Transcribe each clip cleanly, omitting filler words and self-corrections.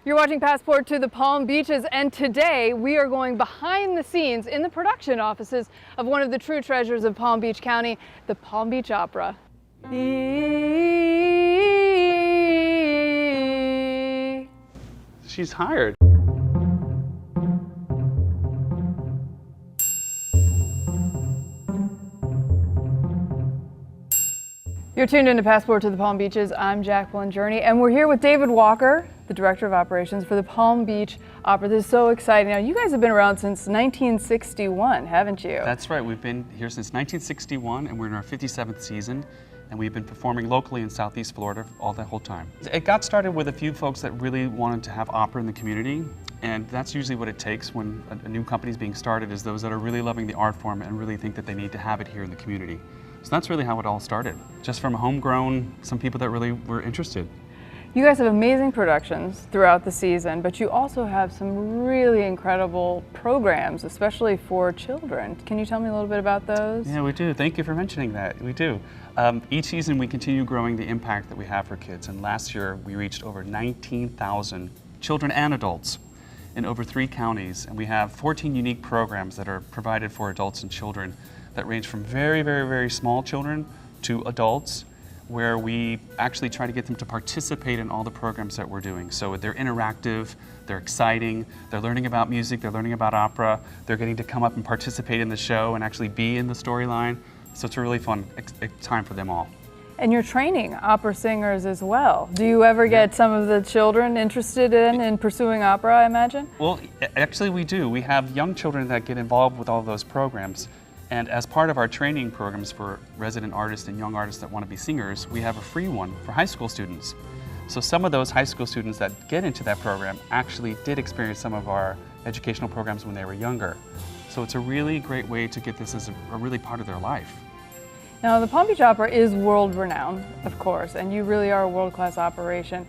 You're watching Passport to the Palm Beaches, and today we are going behind the scenes in the production offices of one of the true treasures of Palm Beach County, the Palm Beach Opera. She's hired. You're tuned into Passport to the Palm Beaches. I'm Jacqueline, and we're here with David Walker, the Director of Operations for the Palm Beach Opera. This is so exciting. Now, you guys have been around since 1961, haven't you? That's right. We've been here since 1961, and we're in our 57th season, and we've been performing locally in Southeast Florida all that whole time. It got started with a few folks that really wanted to have opera in the community, and that's usually what it takes when a new company is being started, is those that are really loving the art form and really think that they need to have it here in the community. So that's really how it all started, just from homegrown, some people that really were interested. You guys have amazing productions throughout the season, but you also have some really incredible programs, especially for children. Can you tell me a little bit about those? Yeah, we do. Thank you for mentioning that. We do. Each season we continue growing the impact that we have for kids, and last year we reached over 19,000 children and adults in over 3 counties, and we have 14 unique programs that are provided for adults and children that range from very, very, very small children to adults, where we actually try to get them to participate in all the programs that we're doing. So they're interactive, they're exciting, they're learning about music, they're learning about opera, they're getting to come up and participate in the show and actually be in the storyline. So it's a really fun time for them all. And you're training opera singers as well. Do you ever get some of the children interested in pursuing opera, I imagine? Well, actually we do. We have young children that get involved with all those programs. And as part of our training programs for resident artists and young artists that want to be singers, we have a free one for high school students. So some of those high school students that get into that program actually did experience some of our educational programs when they were younger. So it's a really great way to get this as a really part of their life. Now, the Palm Beach Opera is world-renowned, of course, and you really are a world-class operation.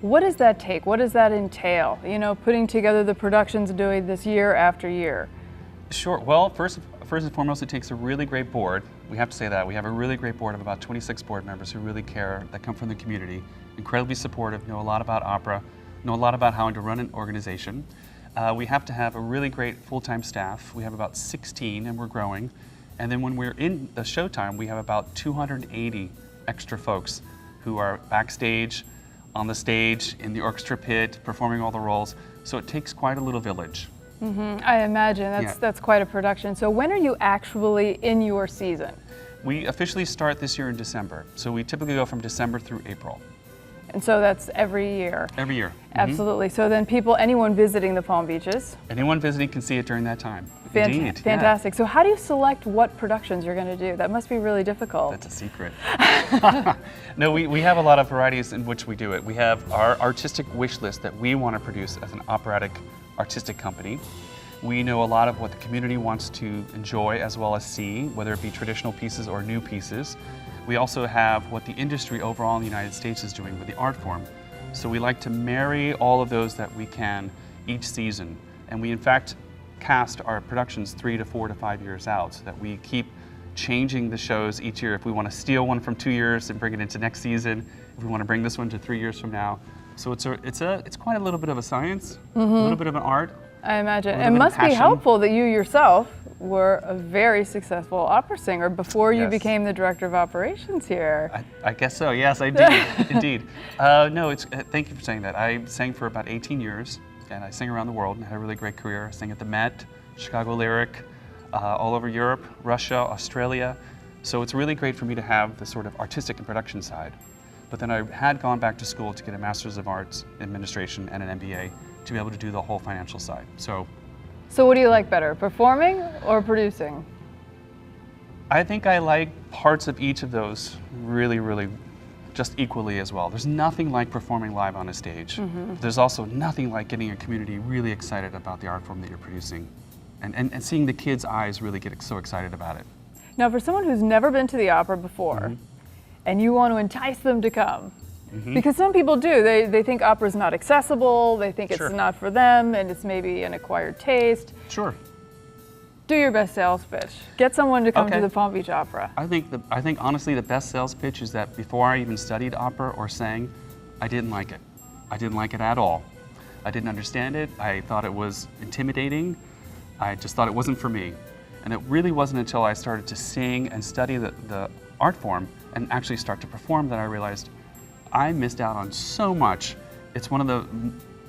What does that take? What does that entail? You know, putting together the productions, doing this year after year? Sure. Well, first and foremost, it takes a really great board. We have to say that. We have a really great board of about 26 board members who really care, that come from the community, incredibly supportive, know a lot about opera, know a lot about how to run an organization. We have to have a really great full-time staff. We have about 16, and we're growing. And then when we're in the showtime, we have about 280 extra folks who are backstage, on the stage, in the orchestra pit, performing all the roles. So it takes quite a little village. I imagine that's quite a production. So when are you actually in your season? We officially start this year in December. So we typically go from December through April. And so that's every year? Every year. Absolutely. So then anyone visiting the Palm Beaches? Anyone visiting can see it during that time. Indeed. Fantastic. Yeah. So how do you select what productions you're going to do? That must be really difficult. That's a secret. No, we have a lot of varieties in which we do it. We have our artistic wish list that we want to produce as an operatic artistic company. We know a lot of what the community wants to enjoy as well as see, whether it be traditional pieces or new pieces. We also have what the industry overall in the United States is doing with the art form. So we like to marry all of those that we can each season. And we in fact cast our productions 3 to 4 to 5 years out, so that we keep changing the shows each year. If we want to steal one from 2 years and bring it into next season, if we want to bring this one to 3 years from now. So it's quite a little bit of a science, a little bit of an art. I imagine. It must be helpful that you yourself were a very successful opera singer before you became the Director of Operations here. I guess so, yes, I did, indeed. No, thank you for saying that. I sang for about 18 years, and I sang around the world and had a really great career. I sang at the Met, Chicago Lyric, all over Europe, Russia, Australia. So it's really great for me to have the sort of artistic and production side. But then I had gone back to school to get a Master's of Arts Administration and an MBA to be able to do the whole financial side. So what do you like better, performing or producing? I think I like parts of each of those really, really just equally as well. There's nothing like performing live on a stage. There's also nothing like getting a community really excited about the art form that you're producing and seeing the kids' eyes really get so excited about it. Now, for someone who's never been to the opera before, and you want to entice them to come, because some people do, they think opera's not accessible, they think it's not for them, and it's maybe an acquired taste. Sure. Do your best sales pitch. Get someone to come to the Palm Beach Opera. I think honestly the best sales pitch is that before I even studied opera or sang, I didn't like it. I didn't like it at all. I didn't understand it. I thought it was intimidating. I just thought it wasn't for me. And it really wasn't until I started to sing and study the art form and actually start to perform that I realized I missed out on so much. It's one of the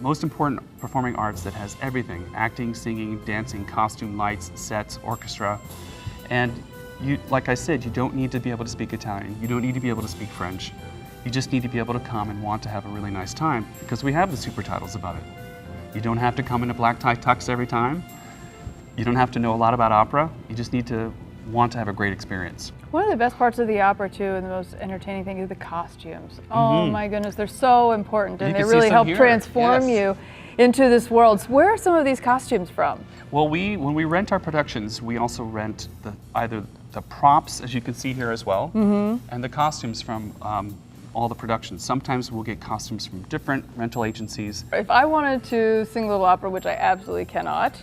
most important performing arts that has everything: acting, singing, dancing, costume, lights, sets, orchestra. And you, like I said, you don't need to be able to speak Italian. You don't need to be able to speak French. You just need to be able to come and want to have a really nice time, because we have the super titles about it. You don't have to come in a black tie tux every time. You don't have to know a lot about opera. You just need to want to have a great experience. One of the best parts of the opera too, and the most entertaining thing, is the costumes. Oh my goodness, they're so important, and they really help transform you into this world. So where are some of these costumes from? Well, when we rent our productions, we also rent either the props, as you can see here as well, and the costumes from all the productions. Sometimes we'll get costumes from different rental agencies. If I wanted to sing little opera, which I absolutely cannot,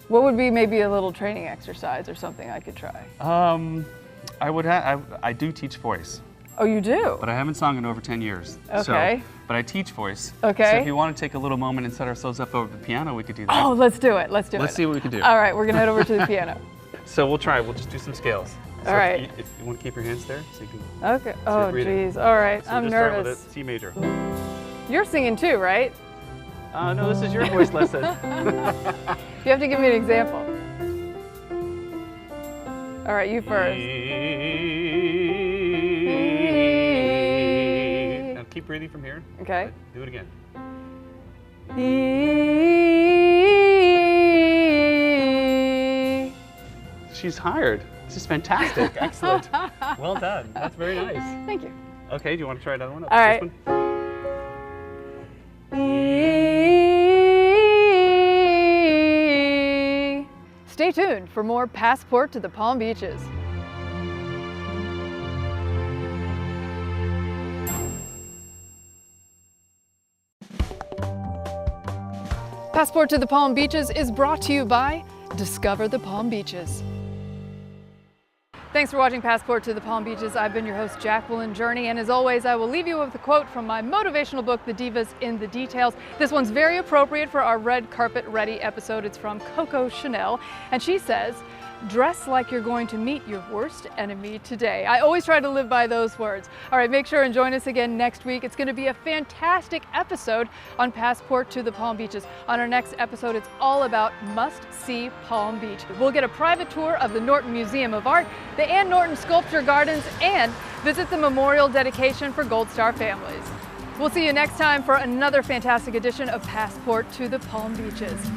what would be maybe a little training exercise or something I could try? I do teach voice. Oh, you do? But I haven't sung in over 10 years. Okay. But I teach voice. Okay. So if you want to take a little moment and set ourselves up over the piano, we could do that. Oh, let's do it. Let's do it. Let's see what we can do. All right, we're gonna head over to the piano. So we'll try. We'll just do some scales. All right. If you want to keep your hands there, so you can. Okay. Oh, geez. All right. So I'm we'll just nervous. start with a C major. You're singing too, right? No, this is your voice lesson. You have to give me an example. All right, you first. Now keep breathing from here. Okay. Right, do it again. She's hired. This is fantastic. Excellent. Well done. That's very nice. Thank you. Okay, do you want to try another one? All right. This one? Stay tuned for more Passport to the Palm Beaches. Passport to the Palm Beaches is brought to you by Discover the Palm Beaches. Thanks for watching Passport to the Palm Beaches. I've been your host, Jacqueline Journey, and as always, I will leave you with a quote from my motivational book, The Divas in the Details. This one's very appropriate for our Red Carpet Ready episode. It's from Coco Chanel, and she says, "Dress like you're going to meet your worst enemy today." I always try to live by those words. All right, make sure and join us again next week. It's going to be a fantastic episode on Passport to the Palm Beaches. On our next episode, it's all about must-see Palm Beach. We'll get a private tour of the Norton Museum of Art, the Ann Norton Sculpture Gardens, and visit the memorial dedication for Gold Star families. We'll see you next time for another fantastic edition of Passport to the Palm Beaches.